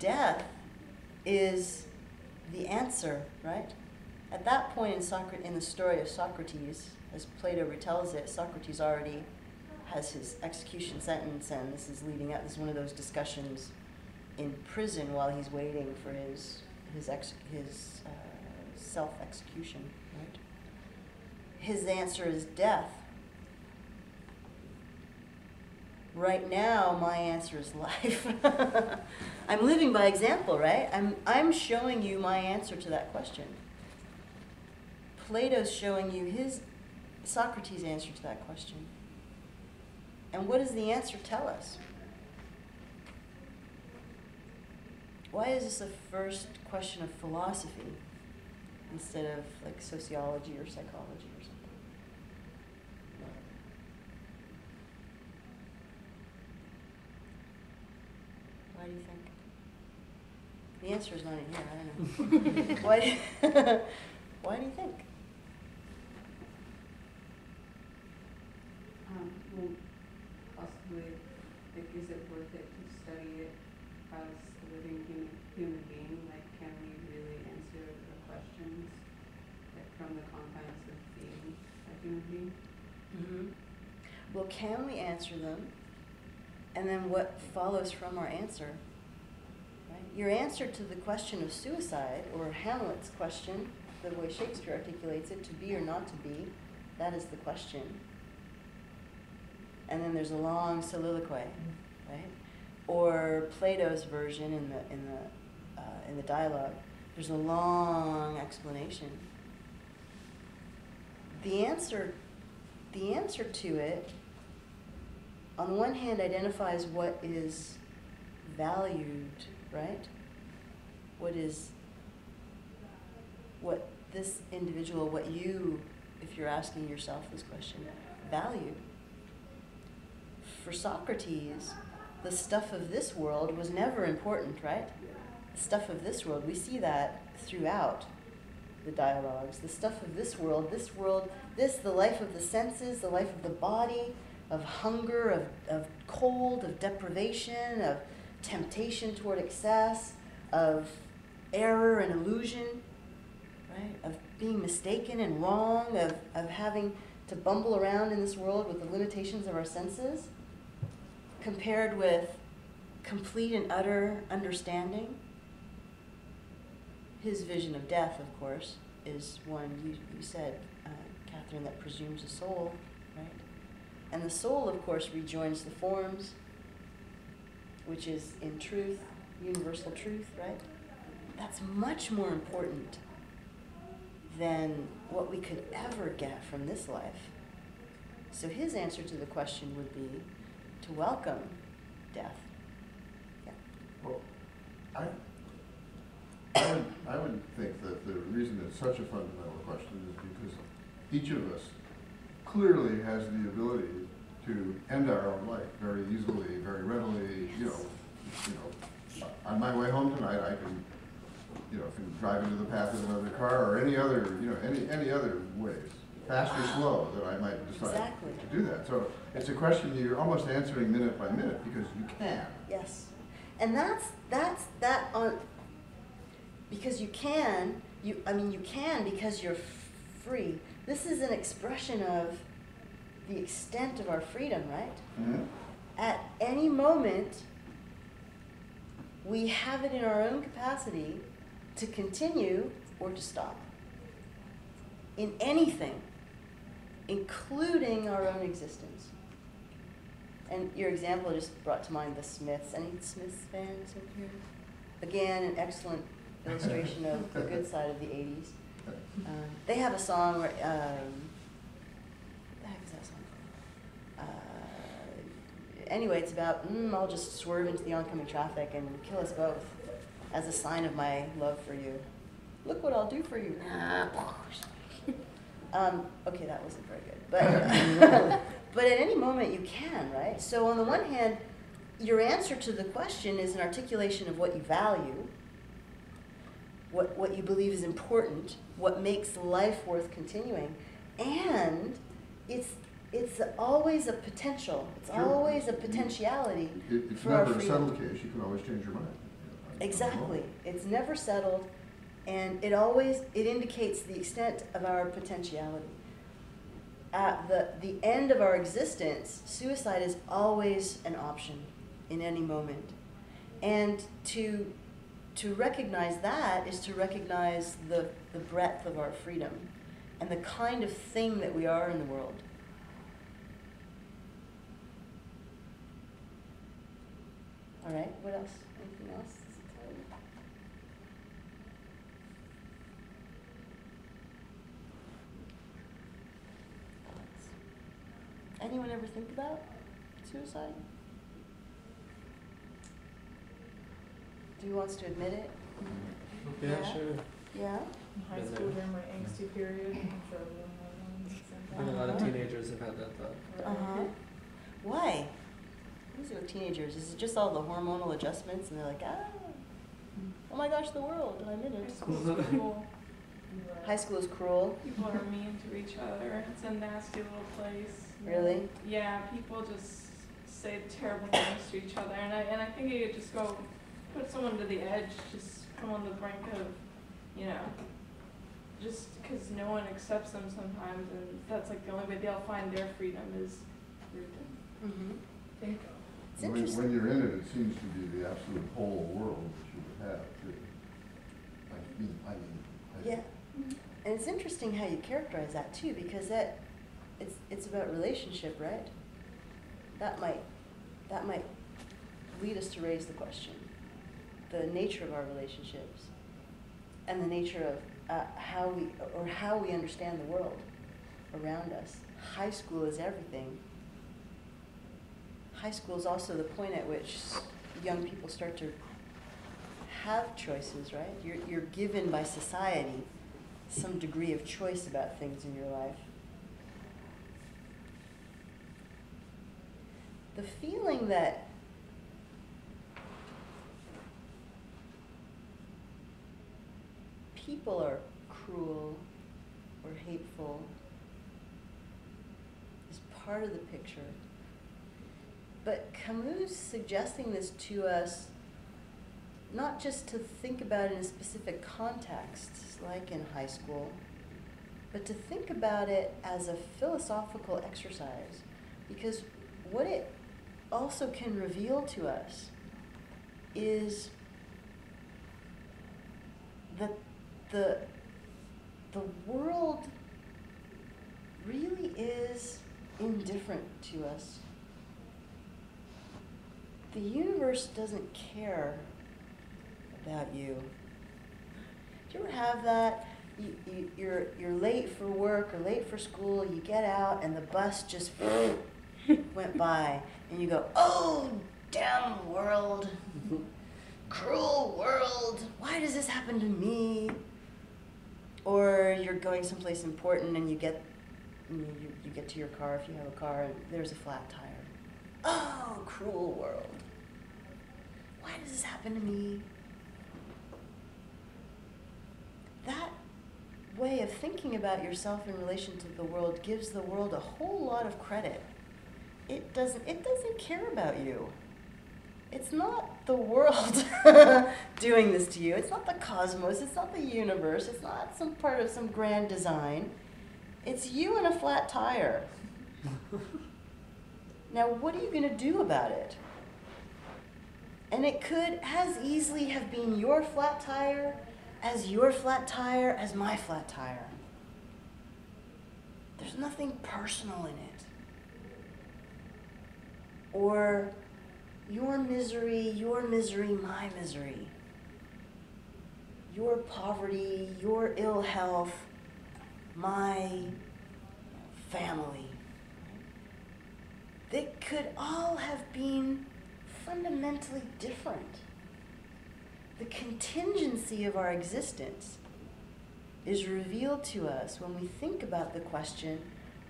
death is the answer, right? At that point in the story of Socrates, as Plato retells it, Socrates already has his execution sentence, and this is leading up. This is one of those discussions in prison while he's waiting for his self-execution, right? His answer is death. Right now, my answer is life. I'm living by example, right? I'm showing you my answer to that question. Plato's showing you Socrates' answer to that question. And what does the answer tell us? Why is this a first question of philosophy instead of like sociology or psychology or something? Why do you think? The answer is not in here, I don't know. Why do you think? Well, possibly, like, is it worth it to study it as a living human being? Like, can we really answer the questions from the confines of being a human being? Mm-hmm. Well, can we answer them? And then what follows from our answer? Right? Your answer to the question of suicide, or Hamlet's question, the way Shakespeare articulates it, to be or not to be, that is the question. And then there's a long soliloquy, right? Or Plato's version in the dialogue, there's a long explanation. The answer to it, on the one hand, identifies what is valued, right? What this individual, what you, if you're asking yourself this question, value. For Socrates, the stuff of this world was never important, right? The stuff of this world, we see that throughout the dialogues. The stuff of this world, the life of the senses, the life of the body, of hunger, of cold, of deprivation, of temptation toward excess, of error and illusion, right? Of being mistaken and wrong, of having to bumble around in this world with the limitations of our senses, compared with complete and utter understanding. His vision of death, of course, is one you said, Catherine, that presumes a soul, right? And the soul, of course, rejoins the forms, which is in truth, universal truth, right? That's much more important than what we could ever get from this life. So his answer to the question would be to welcome death. Yeah. Well, I would think that the reason it's such a fundamental question is because each of us clearly has the ability to end our own life very easily, very readily. You know, on my way home tonight, I can, can drive into the path of another car or any other, any other ways, fast or slow, that I might decide to do that. So it's a question you're almost answering minute by minute because you can. Yes, and that's that on. Because you can because you're free. This is an expression of the extent of our freedom, right? Mm-hmm. At any moment, we have it in our own capacity to continue or to stop. In anything, including our own existence. And your example just brought to mind the Smiths. Any Smiths fans in here? Again, an excellent illustration of the good side of the 80s. They have a song where, what the heck is that song? Anyway, it's about, I'll just swerve into the oncoming traffic and kill us both as a sign of my love for you. Look what I'll do for you. Okay, that wasn't very good. But, but at any moment you can, right? So on the one hand, your answer to the question is an articulation of what you value, what you believe is important, what makes life worth continuing, and it's always a potential. It's always a potentiality It's for our never a freedom. settled case. You can always change your mind. Exactly. Oh. It's never settled, and it indicates the extent of our potentiality. At the end of our existence, suicide is always an option in any moment. And to recognize that is to recognize the breadth of our freedom and the kind of thing that we are in the world. All right, what else? Anything else? Anyone ever think about suicide? Do you want to admit it? Yeah, sure. Yeah? In high Been school there. during my angsty period, I'm sure everyone had one. I think a lot of teenagers have had that thought. Uh-huh. Why? What is it with teenagers? Is it just all the hormonal adjustments and they're like, oh my gosh, the world, and I'm in High it. school is cruel. High school is cruel. People are mean to each other. It's a nasty little place. Really? Yeah, people just say terrible things to each other, and I think you could just go put someone to the edge, just come on the brink of, just because no one accepts them sometimes, and that's like the only way they'll find their freedom is through them. Mm-hmm. Think It's interesting. When you're in it, it seems to be the absolute whole world that you would have, too. Yeah. And it's interesting how you characterize that too, because it's about relationship, right? That might lead us to raise the question. The nature of our relationships and the nature of how we understand the world around us. High school is everything. High school is also the point at which young people start to have choices, right? You're given by society some degree of choice about things in your life. The feeling that people are cruel or hateful is part of the picture. But Camus suggesting this to us not just to think about it in specific contexts, like in high school, but to think about it as a philosophical exercise. Because what it also can reveal to us is that the world really is indifferent to us. The universe doesn't care about you. Do you ever have that? You're late for work or late for school, you get out and the bus just went by and you go, oh, damn world, cruel world, why does this happen to me? Or you're going someplace important and you get to your car, if you have a car, and there's a flat tire. Oh, cruel world. Why does this happen to me? That way of thinking about yourself in relation to the world gives the world a whole lot of credit. It doesn't care about you. It's not the world doing this to you. It's not the cosmos. It's not the universe. It's not some part of some grand design. It's you and a flat tire. Now, what are you going to do about it? And it could as easily have been your flat tire as my flat tire. There's nothing personal in it. Or your misery, my misery. Your poverty, your ill health, my family. They could all have been fundamentally different. The contingency of our existence is revealed to us when we think about the question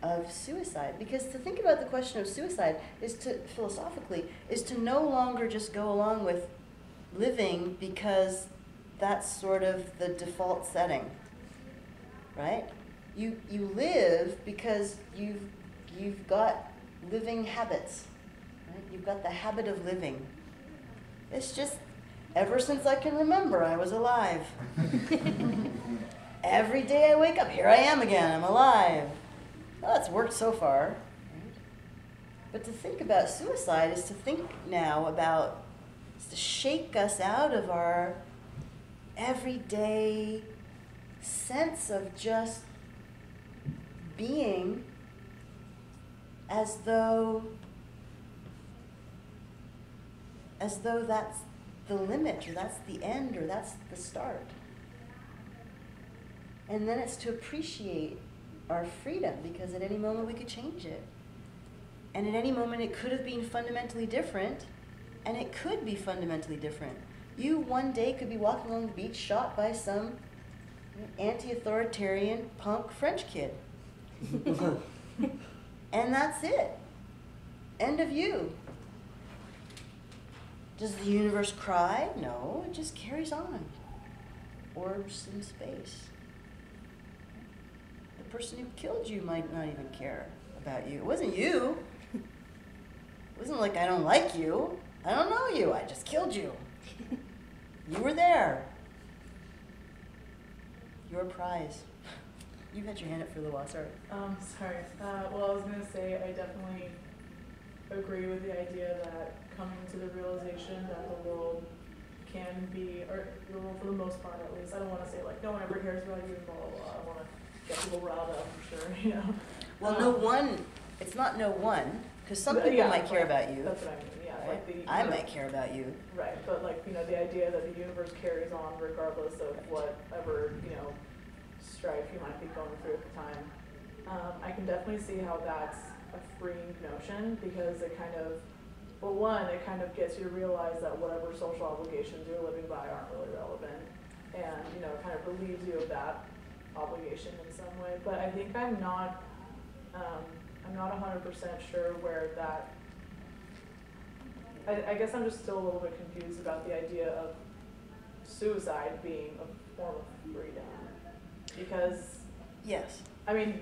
of suicide. Because to think about the question of suicide philosophically, is to no longer just go along with living because that's sort of the default setting, right? You live because you've got living habits, right? You've got the habit of living. It's just, Ever since I can remember, I was alive. Every day I wake up, here I am again, I'm alive. Well, it's worked so far. Right? But to think about suicide is to think now about, is to shake us out of our everyday sense of just being as though that's the limit, or that's the end, or that's the start. And then it's to appreciate our freedom, because at any moment we could change it. And at any moment it could have been fundamentally different, and it could be fundamentally different. You one day could be walking along the beach shot by some anti-authoritarian punk French kid. And that's it. End of you. Does the universe cry? No, it just carries on. Orbs in space. The person who killed you might not even care about you. It wasn't you. It wasn't like, I don't like you. I don't know you. I just killed you. You were there. Your prize. You've had your hand up for a little while, sorry. Sorry. Well, I was gonna say I definitely agree with the idea that coming to the realization that the world can be, or the world for the most part at least, I don't want to say like no one ever cares about you, blah blah blah. I want to get people riled up for sure, you know. Well, no one. It's not no one, because some people might care about you. That's what I mean. Yeah, Right? like I might care about you. Right, but like, you know, the idea that the universe carries on regardless of whatever, you know, strife you might be going through at the time. I can definitely see how that's a freeing notion, because it kind of, well, one, it kind of gets you to realize that whatever social obligations you're living by aren't really relevant, and, you know, it kind of relieves you of that obligation in some way. But I think I'm not 100% sure where that, I guess I'm just still a little bit confused about the idea of suicide being a form of freedom. Because, Yes. I mean,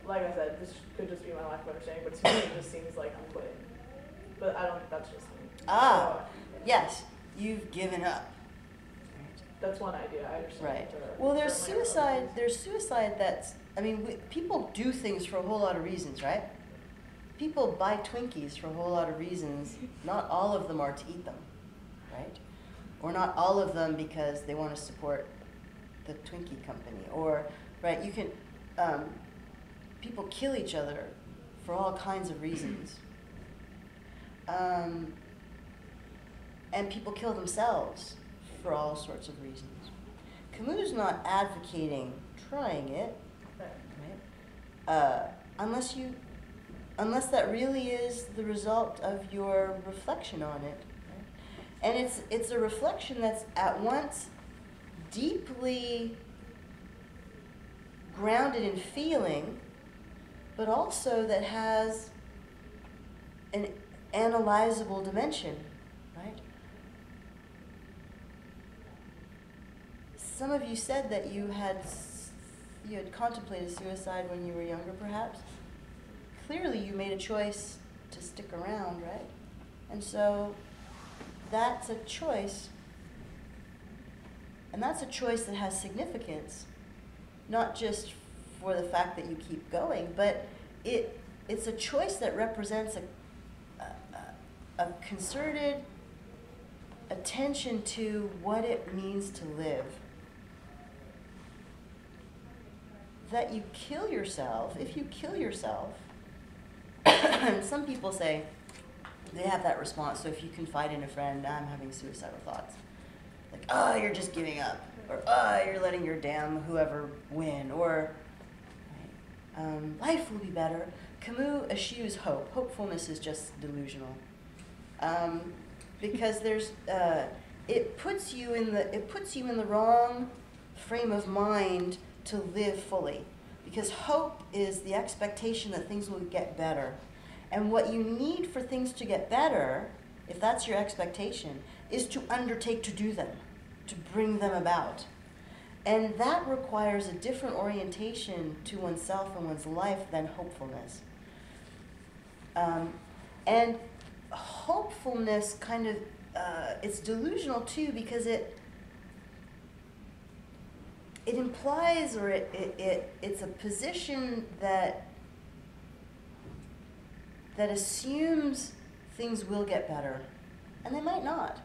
like I said, this could just be my lack of understanding, but to me it just seems like I'm quitting. But I don't, that's just me. Ah, So, yes. You've given up. that's one idea, I understand. Right. but Well, there's certainly other suicide. things. There's suicide that's. I mean, people do things for a whole lot of reasons, right? People buy Twinkies for a whole lot of reasons. Not all of them are to eat them, right? Or not all of them because they want to support the Twinkie company. Or, right? You can. People kill each other for all kinds of reasons. And people kill themselves for all sorts of reasons. Camus is not advocating trying it, right? Unless that really is the result of your reflection on it, right? And it's a reflection that's at once deeply grounded in feeling, but also that has an analyzable dimension, right? Some of you said that you had contemplated suicide when you were younger, perhaps. Clearly, you made a choice to stick around, right? And so that's a choice, and that's a choice that has significance, not just for the fact that you keep going, but it's a choice that represents a concerted attention to what it means to live. That you kill yourself, if you kill yourself, and some people say, they have that response, so if you confide in a friend, I'm having suicidal thoughts. Like, oh, you're just giving up, or oh, you're letting your damn whoever win, or life will be better. Camus eschews hope. Hopefulness is just delusional. Because there's, it puts you in the wrong frame of mind to live fully. Because hope is the expectation that things will get better. And what you need for things to get better, if that's your expectation, is to undertake to do them, to bring them about. And that requires a different orientation to oneself and one's life than hopefulness. And hopefulness kind of it's delusional too, because it implies, or it's a position that assumes things will get better, and they might not.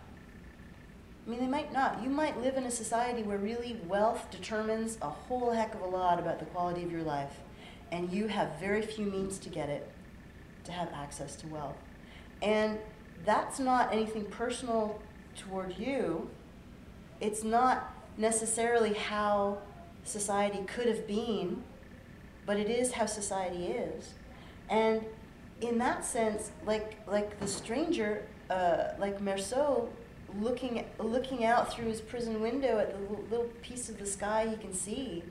I mean, they might not. You might live in a society where really wealth determines a whole heck of a lot about the quality of your life, and you have very few means to get it, to have access to wealth. And that's not anything personal toward you. It's not necessarily how society could have been, but it is how society is. And in that sense, like the stranger, like Meursault, looking out through his prison window at the little piece of the sky he can see,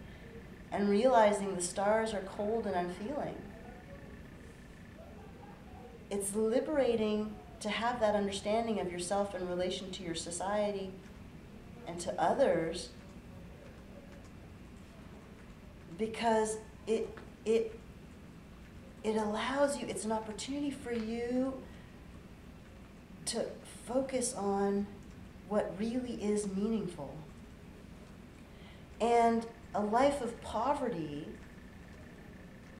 and realizing the stars are cold and unfeeling. It's liberating to have that understanding of yourself in relation to your society and to others, because it allows you, it's an opportunity for you to focus on what really is meaningful. And a life of poverty